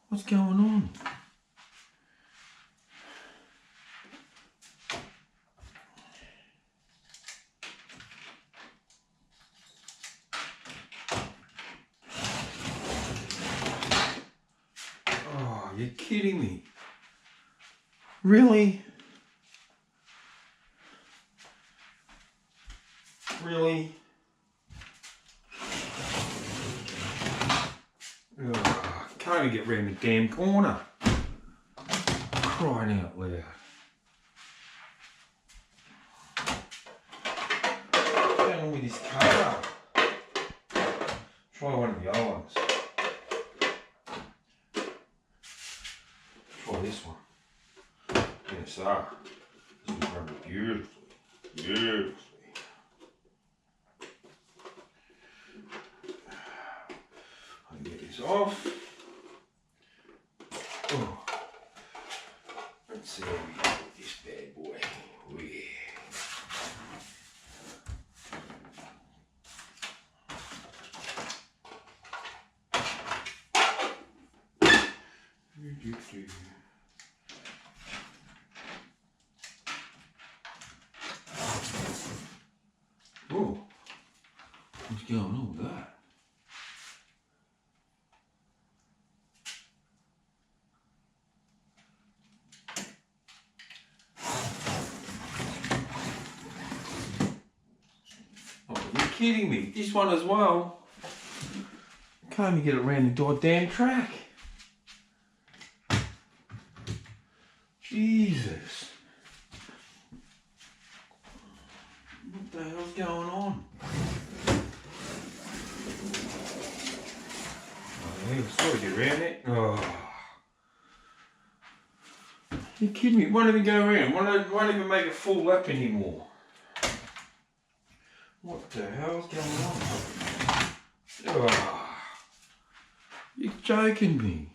What's going on? Oh, you're kidding me. Really? Really? Oh, can't even get round the damn corner. Crying out loud. What's going on with this car? Try one of the other ones. Try this one. Yes, sir. This is running beautifully. Beautifully. I'll get this off. Oh. Let's see how we go with this bad boy. Oh, yeah. Oh, what's going on with that? Oh, you're kidding me. This one as well. Can't even get it around the goddamn track. Jesus. What the hell's going on? Oh, yeah, sorry to get around it. Oh. You kidding me? It won't even go around. Won't even make a full lap anymore. What the hell's going on? Oh. You're joking me.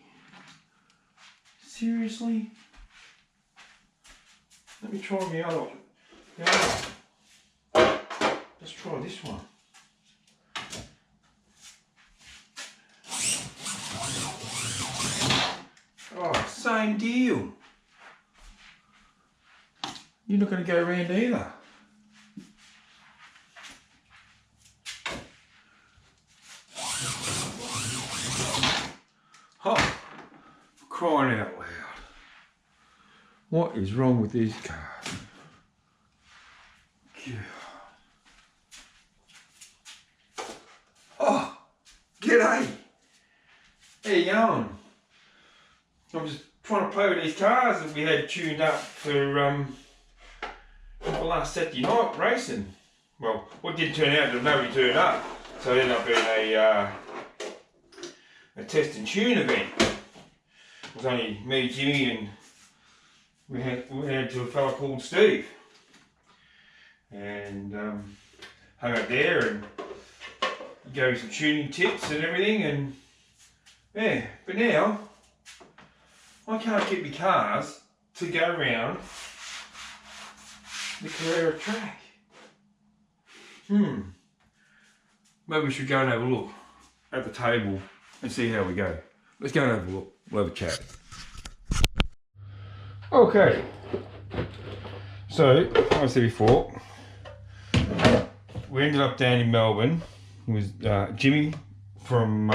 Seriously? Let me try the other one. Let's try this one. Oh, same deal. You're not going to go around either. Oh, crying out loud. What is wrong with these cars? Oh, g'day. How you going? I'm just trying to play with these cars that we had tuned up for last Saturday night racing. Well, what didn't turn out, nobody turned up, so it ended up being a test and tune event. It was only me, Jimmy, and we had to a fella called Steve, and hung up there and gave me some tuning tips and everything, and yeah. But now I can't get my cars to go around the Carrera track. Maybe we should go and have a look at the table and see how we go. Let's go and have a look. We'll have a chat. Okay. So, like I said before, we ended up down in Melbourne. It was Jimmy from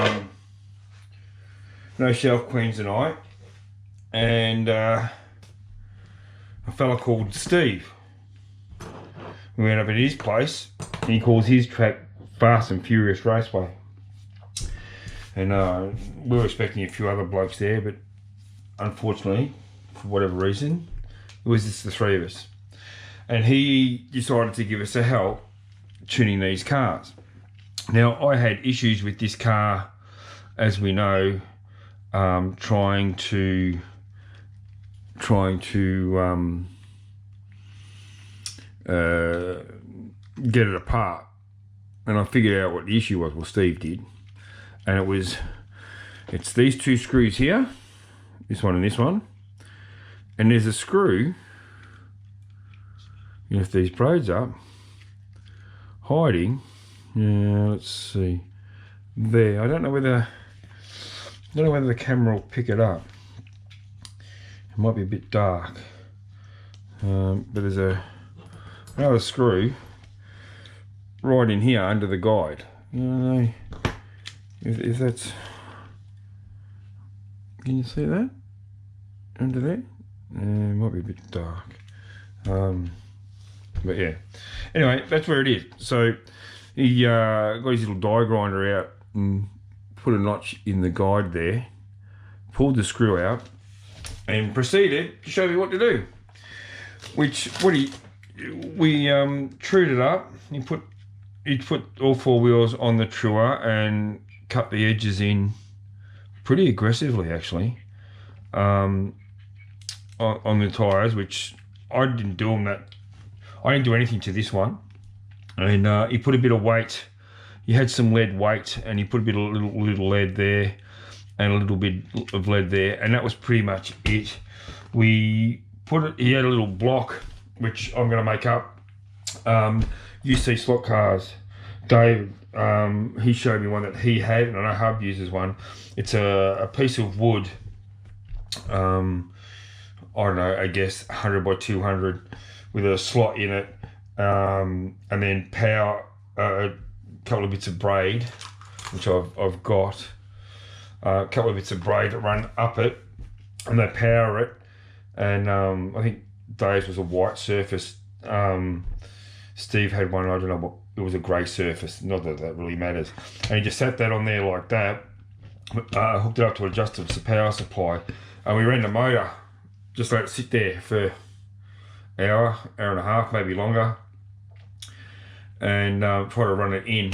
No Shelf Queens and I, and a fella called Steve. We went up at his place, and he calls his track Fast and Furious Raceway. And we were expecting a few other blokes there, but unfortunately, for whatever reason, it was just the three of us. And he decided to give us a help tuning these cars. Now, I had issues with this car, as we know, trying to get it apart, and I figured out what the issue was. Well, Steve did, and it's these two screws here, this one and this one, and there's a screw, if these braids up, hiding. Yeah, let's see there. I don't know whether don't know whether the camera will pick it up. It might be a bit dark. But there's another screw right in here under the guide. You know, if that's, can you see that under there? It might be a bit dark. But yeah, anyway, that's where it is. So he got his little die grinder out and put a notch in the guide there, pulled the screw out, and proceeded to show me what to do. We trued it up. He put all four wheels on the truer and cut the edges in pretty aggressively, actually, on the tires, which I didn't do them that. I didn't do anything to this one, and he put a bit of weight. He had some lead weight, and he put a bit of little lead there, and a little bit of lead there, and that was pretty much it. We put it. He had a little block, which I'm going to make up. UC slot cars. Dave, he showed me one that he had, and I know Hub uses one. It's a piece of wood. I don't know. I guess 100 by 200. With a slot in it, and then power, a couple of bits of braid, which I've got, a couple of bits of braid that run up it, and they power it. And I think Dave's was a white surface. Steve had one, I don't know what, it was a grey surface, not that that really matters. And he just sat that on there like that, hooked it up to adjusted power supply, and we ran the motor, just let it sit there for hour and a half, maybe longer, and try to run it in.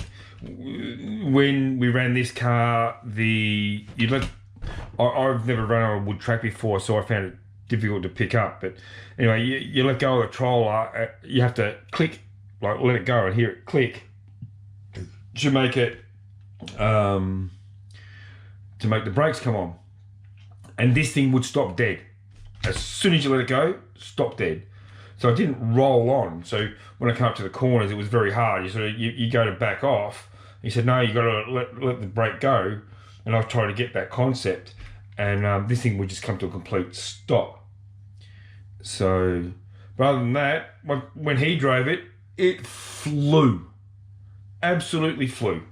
When we ran this car, I've never run on a wood track before, so I found it difficult to pick up. But anyway, you let go of the troller, you have to click, like let it go and hear it click to make it to make the brakes come on, and this thing would stop dead as soon as you let it go. Stop dead. So it didn't roll on. So when I came up to the corners, it was very hard. You go to back off. He said, no, you got to let the brake go. And I was trying to get that concept, and this thing would just come to a complete stop. So, but other than that, when he drove it, it flew, absolutely flew.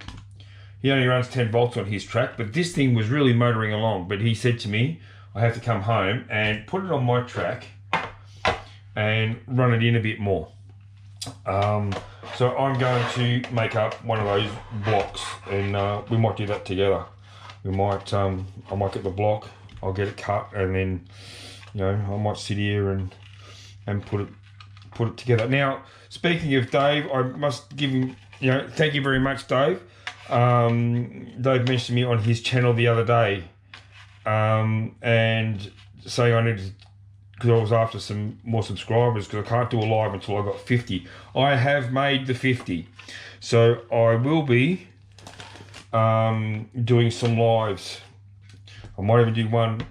He only runs 10 volts on his track, but this thing was really motoring along. But he said to me, I have to come home and put it on my track and run it in a bit more. So I'm going to make up one of those blocks, and we might do that together. We might, I might get the block, I'll get it cut, and then, you know, I might sit here and put it together. Now, speaking of Dave, I must give him, you know, thank you very much, Dave. Dave mentioned to me on his channel the other day, and saying I needed, because I was after some more subscribers, because I can't do a live until I got 50. I have made the 50, so I will be doing some lives. I might even do one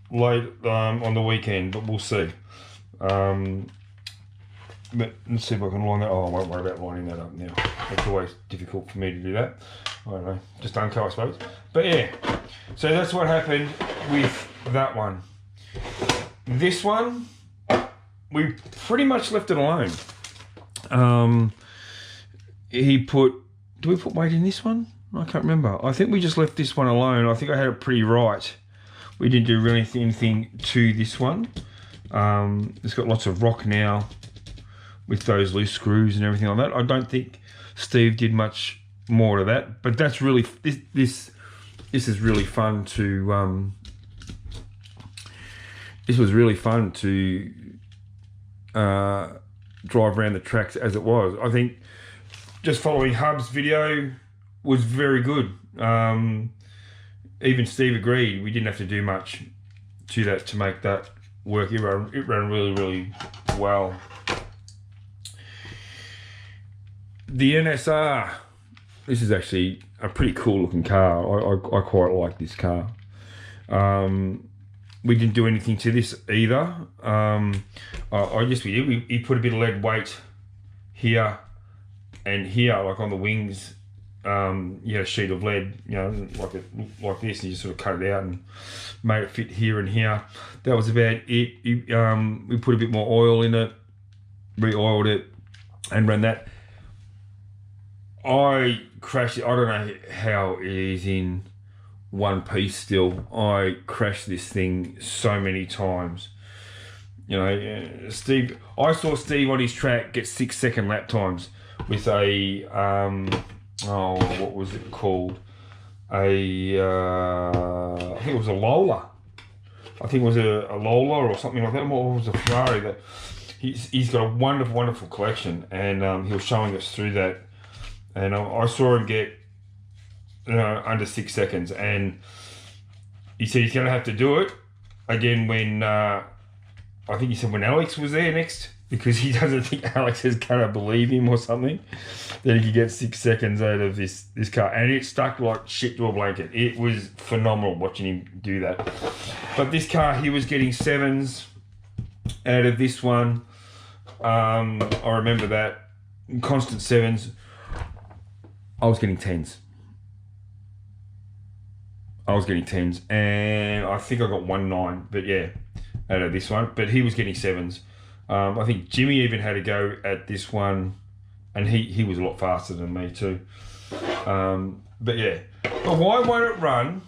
late on the weekend, but we'll see. But let's see if I can line that. Oh, I won't worry about lining that up now. It's always difficult for me to do that. I don't know, just unco, I suppose. But yeah, so that's what happened with that one. This one, we pretty much left it alone. Do we put weight in this one? I can't remember. I think we just left this one alone. I think I had it pretty right. We didn't do really anything to this one. It's got lots of rock now with those loose screws and everything like that. I don't think Steve did much more to that, but that's really, this is really fun to, this was really fun to drive around the tracks as it was. I think just following Hub's video was very good. Even Steve agreed we didn't have to do much to that to make that work. It ran really, really well. The NSR, this is actually a pretty cool looking car. I quite like this car. We didn't do anything to this either. Yes, we did. He put a bit of lead weight here and here, like on the wings you had a sheet of lead, you know, like this, and you sort of cut it out and made it fit here and here. That was about it. We put a bit more oil in it, re-oiled it, and ran that. I crashed it. I don't know how it is in one piece still. I crashed this thing so many times. You know, Steve. I saw Steve on his track get 6-second lap times with a what was it called? I think it was a Lola. I think it was a Lola or something like that. Or it was a Ferrari. That he's got a wonderful collection, and he was showing us through that. And I saw him get, you know, under 6 seconds, and he said he's going to have to do it again when I think he said when Alex was there next, because he doesn't think Alex is going to believe him or something that he could get 6 seconds out of this car, and it stuck like shit to a blanket. It was phenomenal watching him do that. But this car, he was getting 7s out of this one. I remember that, constant 7s. I was getting 10s. And I think I got 1.9, but yeah, out of this one. But he was getting 7s. I think Jimmy even had a go at this one, and he was a lot faster than me too. But yeah, but why won't it run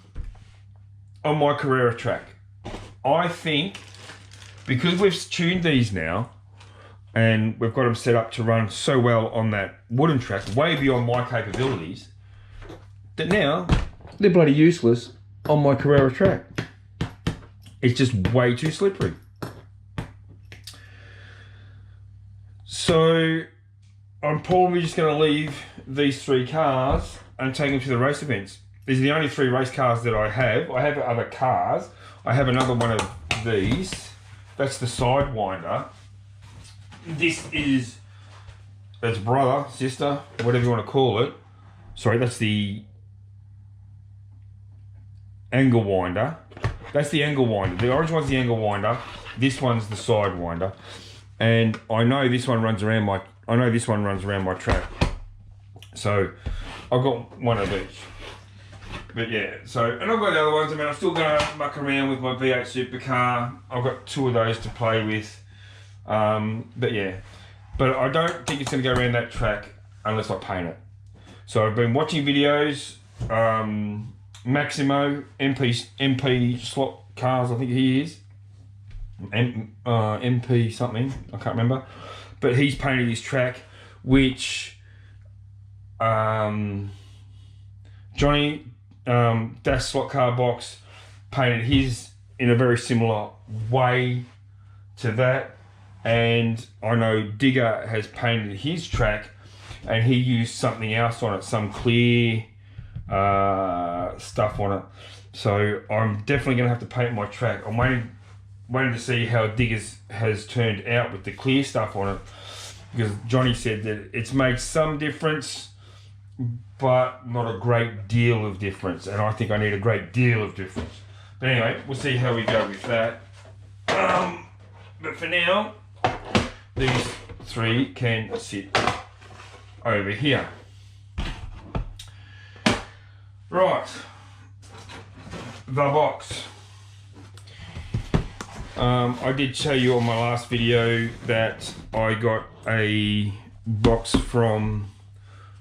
on my Carrera track? I think because we've tuned these now, and we've got them set up to run so well on that wooden track, way beyond my capabilities, that now they're bloody useless on my Carrera track. It's just way too slippery. So I'm probably just going to leave these 3 cars and take them to the race events. These are the only 3 race cars that I have. I have other cars. I have another one of these. That's the Sidewinder. This is its brother, sister, whatever you want to call it. Sorry, that's the Angle Winder. That's the Angle Winder. The orange one's the Angle Winder. This one's the Sidewinder. And I know this one runs around my track. So I've got one of each. But yeah, so, and I've got the other ones. I mean, I'm still going to muck around with my V8 supercar. I've got 2 of those to play with. But yeah, but I don't think it's going to go around that track unless I paint it. So I've been watching videos, Maximo, MP slot cars, I think he is, MP something, I can't remember, but he's painted his track, which Johnny Dash Slot Car Box painted his in a very similar way to that. And I know Digger has painted his track, and he used something else on it, some clear stuff on it. So I'm definitely going to have to paint my track. I'm waiting to see how Digger's has turned out with the clear stuff on it, because Johnny said that it's made some difference, but not a great deal of difference. And I think I need a great deal of difference. But anyway, we'll see how we go with that. But for now, these 3 can sit over here. Right, the box. I did show you on my last video that I got a box from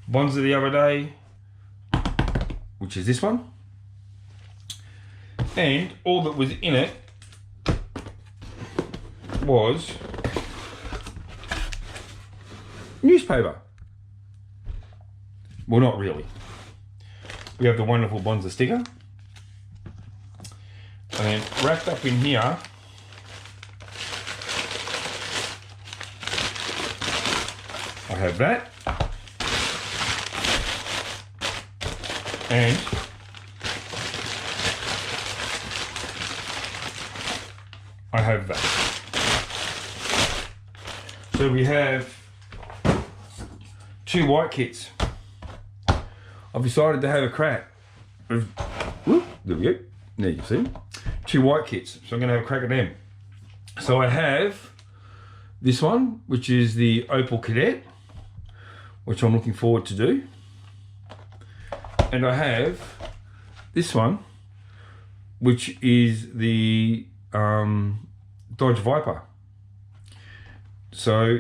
Bonza the other day, which is this one. And all that was in it was newspaper. Well, not really. We have the wonderful Bonza sticker, and wrapped up in here I have that, and I have that. So we have 2 white kits. I've decided to have a crack. Whoop, there we go. There you see. 2 white kits. So I'm going to have a crack at them. So I have this one, which is the Opel Kadett, which I'm looking forward to do. And I have this one, which is the Dodge Viper. So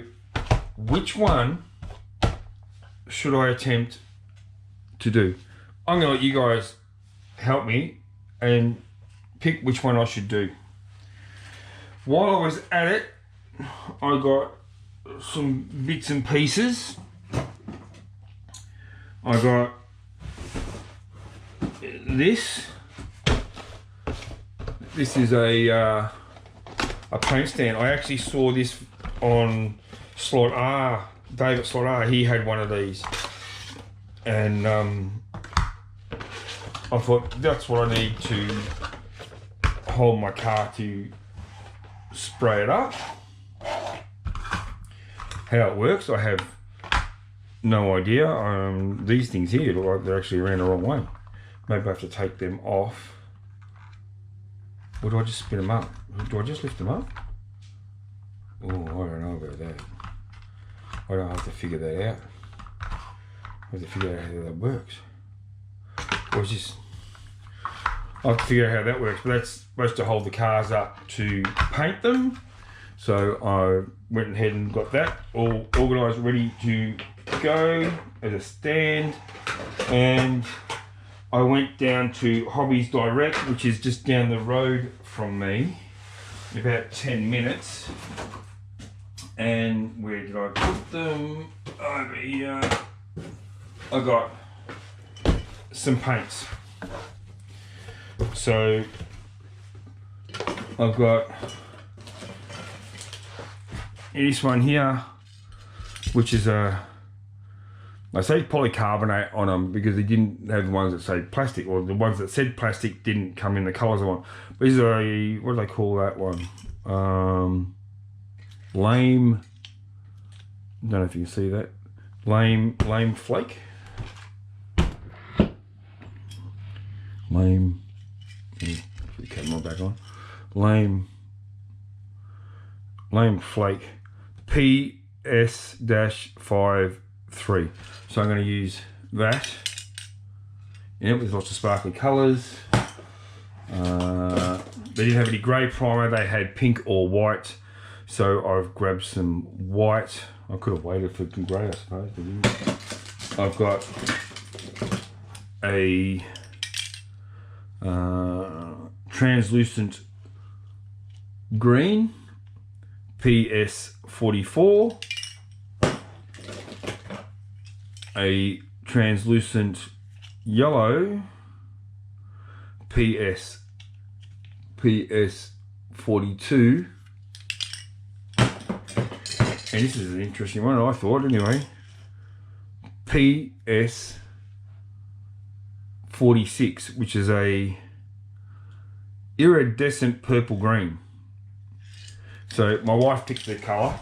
which one should I attempt to do? I'm gonna let you guys help me and pick which one I should do. While I was at it, I got some bits and pieces. I got this. This is a paint stand. I actually saw this on Slot R. David Slot R. He had one of these, and I thought that's what I need to hold my car to spray it up. How it works, I have no idea. These things here look like they're actually ran the wrong way. Maybe I have to take them off. Or do I just spin them up? Do I just lift them up? Oh, I don't know about that. I don't have to figure that out. I have to figure out how that works. Or just, I have to figure out how that works, but that's supposed to hold the cars up to paint them. So I went ahead and got that all organised, ready to go as a stand. And I went down to Hobbies Direct, which is just down the road from me, in about 10 minutes. And where did I put them? Over here. I got some paints. So I've got this one here, which is I say polycarbonate on them because they didn't have the ones that say plastic, or the ones that said plastic didn't come in the colours I want. But this is a, what do they call that one? Lame, I don't know if you can see that. Lame flake. Lame, put the camera back on. Lame flake PS-53. So I'm going to use that. Yeah, with lots of sparkly colours. They didn't have any grey primer, they had pink or white. So I've grabbed some white. I could have waited for some grey, I suppose. I've got a translucent green, PS-44. A translucent yellow, PS-42. And this is an interesting one, I thought, anyway. PS-46, which is a iridescent purple green. So my wife picked that colour,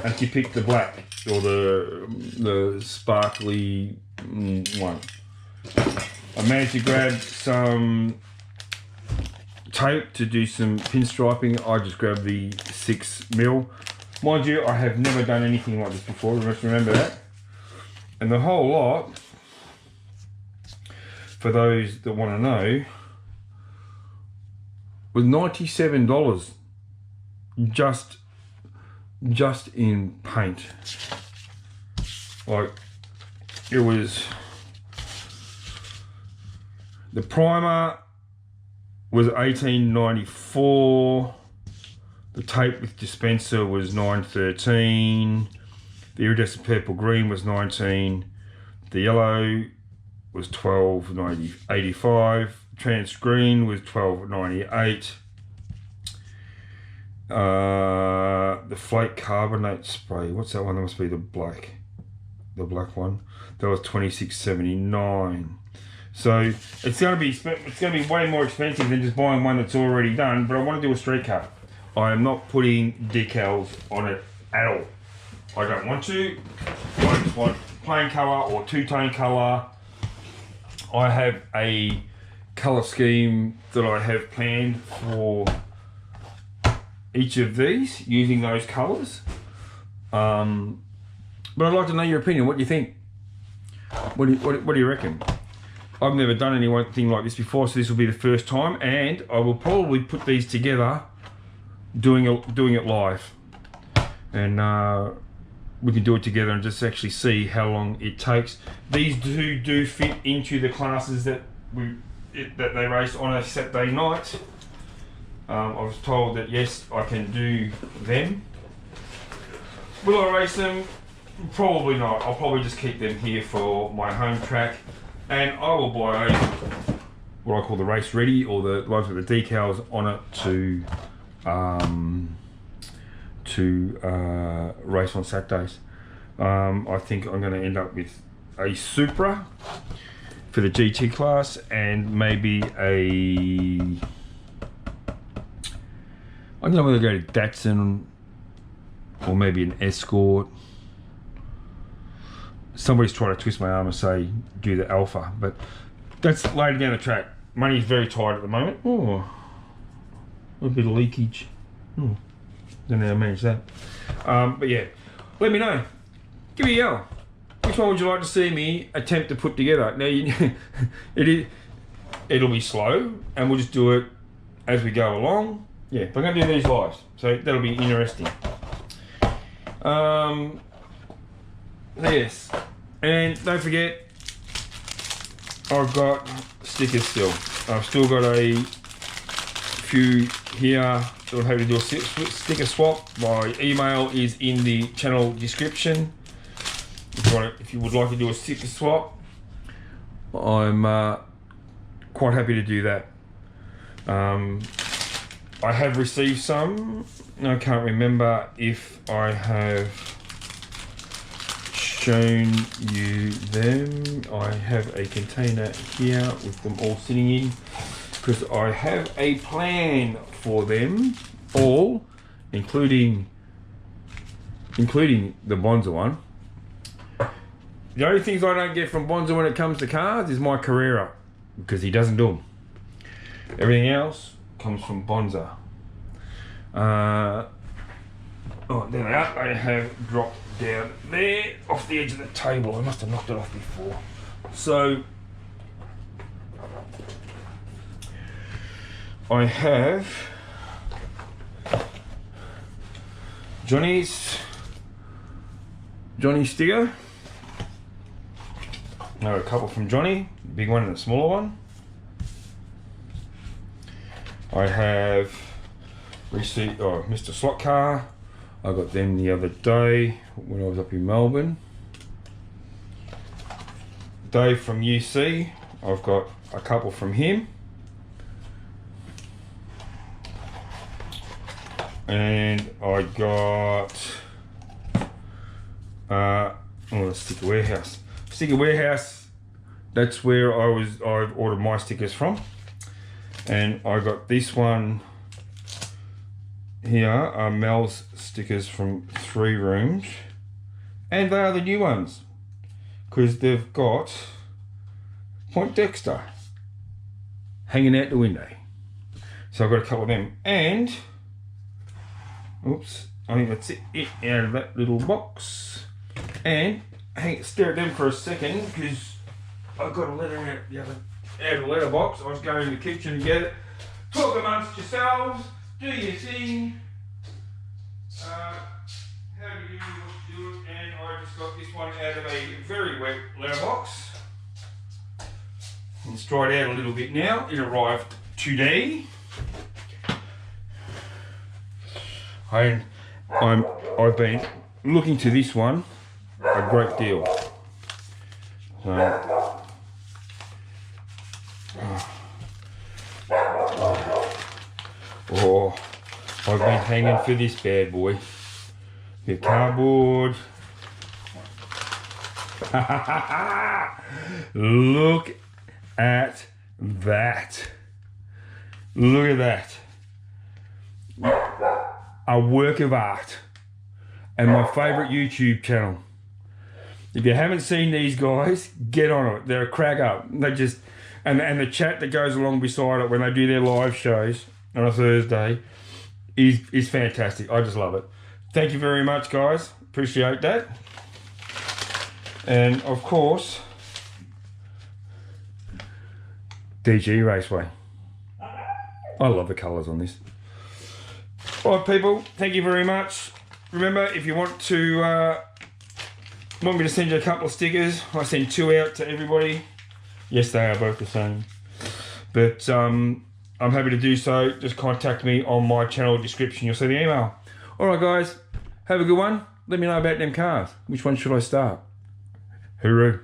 and she picked the black, or the sparkly one. I managed to grab some tape to do some pinstriping. I just grabbed the 6mm. Mind you, I have never done anything like this before, you must remember that. And the whole lot, for those that want to know, was $97 just in paint. Like, it was, the primer was $18.94. The tape with dispenser was $9.13. The iridescent purple green was $19. The yellow was $12.85. Trans green was $12.98. The flake carbonate spray, what's that one? That must be the black one. That was $26.79. So it's gonna be way more expensive than just buying one that's already done. But I want to do a street car. I am not putting decals on it at all. I don't want to. I just want plain colour or two-tone colour. I have a colour scheme that I have planned for each of these using those colours. But I'd like to know your opinion. What do you think? What do you reckon? I've never done anything like this before, so this will be the first time, and I will probably put these together doing it live. And we can do it together and just actually see how long it takes. These do fit into the classes that they race on a Saturday night. I was told that yes, I can do them. Will I race them? Probably not. I'll probably just keep them here for my home track, and I will buy what I call the race ready, or the ones with the decals on it to race on Saturdays. I think I'm going to end up with a Supra for the GT class, and maybe I'm going to go to Datsun, or maybe an Escort. Somebody's trying to twist my arm and say do the Alpha, but that's later down the track. Money's very tight at the moment. Oh, a bit of leakage. Don't know how to manage that. But yeah, let me know. Give me a yell. Which one would you like to see me attempt to put together? Now, it'll be slow, and we'll just do it as we go along. Yeah, but I'm going to do these live, so that'll be interesting. Yes, and don't forget, I've got stickers still. I've still got a few here. So I'm happy to do a sticker swap. My email is in the channel description. If you would like to do a sticker swap, I'm quite happy to do that. I have received some. I can't remember if I have shown you them. I have a container here with them all sitting in, because I have a plan for them all, including the Bonza one. The only things I don't get from Bonza when it comes to cars is my Carrera, because he doesn't do them. Everything else comes from Bonza. Oh, there they are. I have dropped down there off the edge of the table. I must have knocked it off before. So I have Johnny's sticker. No, a couple from Johnny, the big one and the smaller one. I have Mr. Slot Car. I got them the other day when I was up in Melbourne. Dave from UC, I've got a couple from him. And I got Sticker Warehouse. Sticker Warehouse, that's where I've ordered my stickers from. And I got this one here, are Mel's stickers from 3 Rooms, and they are the new ones, because they've got Point Dexter hanging out the window. So I've got a couple of them, and oops, I think that's it out of that little box. And stare at them for a second, because I've got a letter out of the letterbox. I was going to the kitchen to get it. Talk amongst yourselves, do your thing. How do you do it? And I just got this one out of a very wet letterbox. It's dried out a little bit now. It arrived today. I've been looking to this one a great deal. I've been hanging for this bad boy. The cardboard. Look at that. Look at that. A work of art. And my favourite YouTube channel. If you haven't seen these guys, get on it. They're a crack up. They just, and the chat that goes along beside it when they do their live shows on a Thursday is fantastic. I just love it. Thank you very much, guys. Appreciate that. And of course, DG Raceway. I love the colours on this. All right, people, thank you very much. Remember, if you want me to send you a couple of stickers, I send 2 out to everybody. Yes, they are both the same. But I'm happy to do so. Just contact me on my channel description. You'll see the email. All right, guys, have a good one. Let me know about them cars. Which one should I start? Hooroo.